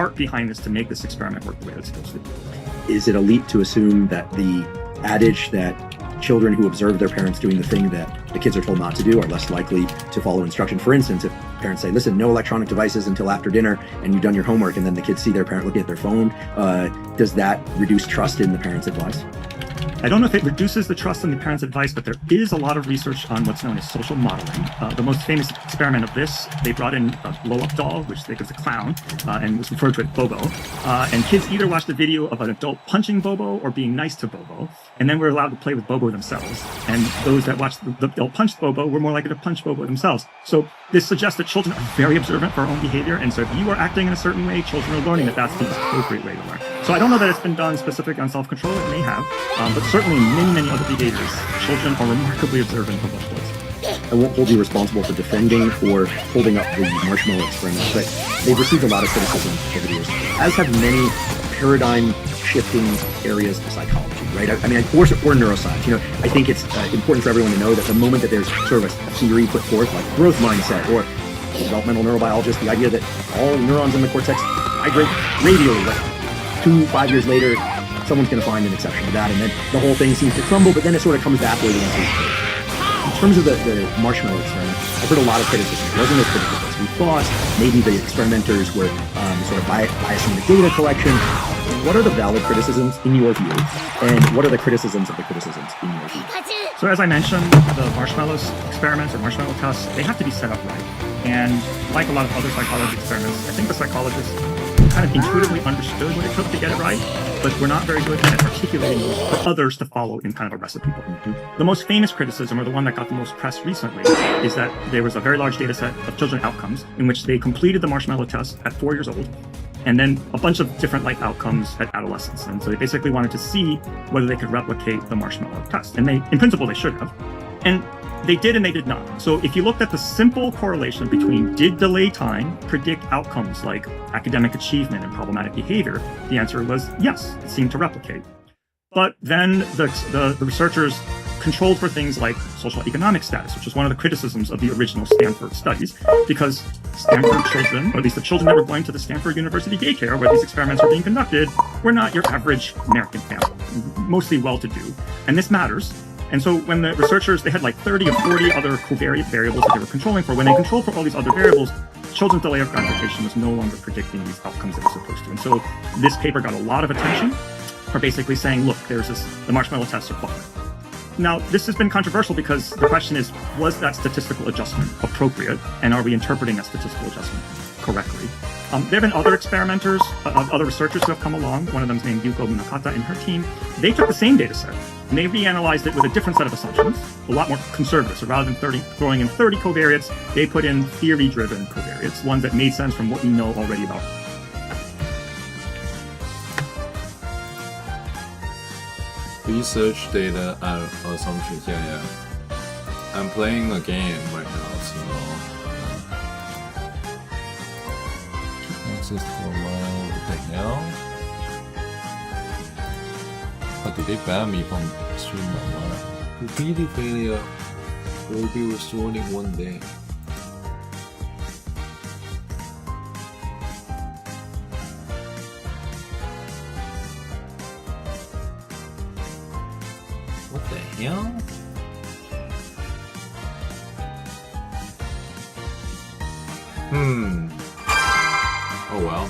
heart behind this to make this experiment work the way it's supposed to. Is it a leap to assume that the adage that children who observe their parents doing the thing that the kids are told not to do are less likely to follow instruction? For instance, if parents say, listen, no electronic devices until after dinner, and you've done your homework, and then the kids see their parent looking at their phone, does that reduce trust in the parent's advice? I don't know if it reduces the trust in the parents' advice, but there is a lot of research on what's known as social modeling. The most famous experiment of this, they brought in a blow-up doll, which they think was a clown, and was referred to as Bobo. And kids either watched a video of an adult punching Bobo or being nice to Bobo, and then were allowed to play with Bobo themselves. And those that watched the adult punch Bobo were more likely to punch Bobo themselves. So this suggests that children are very observant for our own behavior, and so if you are acting in a certain way, children are learning that that's the appropriate way to learn. So I don't know that it's been done specifically on self-control. It may have, but certainly in many, many other behaviors, children are remarkably observant of those ways. I won't hold you responsible for defending or holding up the marshmallow experiment, but they've received a lot of criticism over the years, as have many paradigm-shifting areas of psychology, right? I mean, or neuroscience. You know, I think it's important for everyone to know that the moment that there's sort of a theory put forth, like growth mindset or developmental neurobiologist, the idea that all neurons in the cortex migrate radially, like 2-5 years later, someone's going to find an exception to that, and then the whole thing seems to crumble, but then it sort of comes back where you want to. In terms of the marshmallow experiment, I've heard a lot of criticism. It wasn't as critical as we thought. Maybe the experimenters were sort of biasing the data collection. What are the valid criticisms in your view? And what are the criticisms of the criticisms in your view? So as I mentioned, the marshmallows experiments or marshmallow tests, they have to be set up right. And like a lot of other psychology experiments, I think the psychologists kind of intuitively understood what it took to get it right, but we're not very good at articulating those for others to follow in kind of a recipe book. The most famous criticism, or the one that got the most press recently, is that there was a very large data set of children outcomes in which they completed the marshmallow test at 4 years old, and then a bunch of different life outcomes at adolescence. And so they basically wanted to see whether they could replicate the marshmallow test. And they, in principle, they should have. And they did and they did not. So if you looked at the simple correlation between did delay time predict outcomes like academic achievement and problematic behavior, the answer was yes, it seemed to replicate. But then the researchers controlled for things like social economic status, which was one of the criticisms of the original Stanford studies, because Stanford children, or at least the children that were going to the Stanford University daycare where these experiments were being conducted, were not your average American family, mostly well-to-do. And this matters. And so when the researchers, they had like 30 or 40 other covariate variables that they were controlling for. When they controlled for all these other variables, children's delay of gratification was no longer predicting these outcomes that it was supposed to. And so this paper got a lot of attention for basically saying, look, the marshmallow tests are flawed. Now, this has been controversial because the question is, was that statistical adjustment appropriate? And are we interpreting that statistical adjustment correctly? There have been other experimenters, other researchers who have come along. One of them is named Yuko Munakata and her team. They took the same data set and they reanalyzed it with a different set of assumptions, a lot more conservative. So rather than throwing in 30 covariates, they put in theory-driven covariates, ones that made sense from what we know already about. Research data and assumptions, yeah. I'm playing a game right now, so access to online, what the hell? How did they ban me from streaming online? Repeated failure will be restored in 1 day. What the hell? Oh well.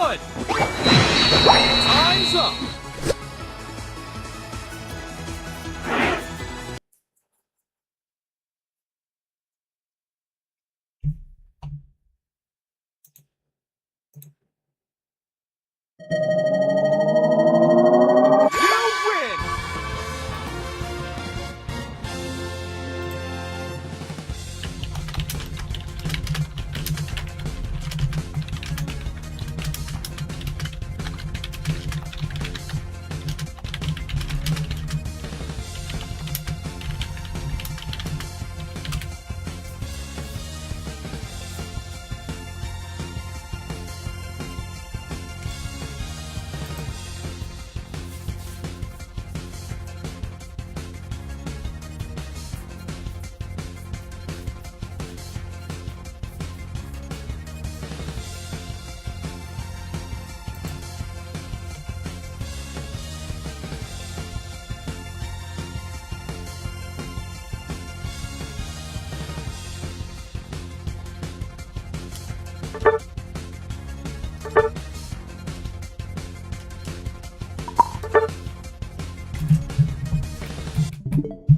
good! Time's up! You win!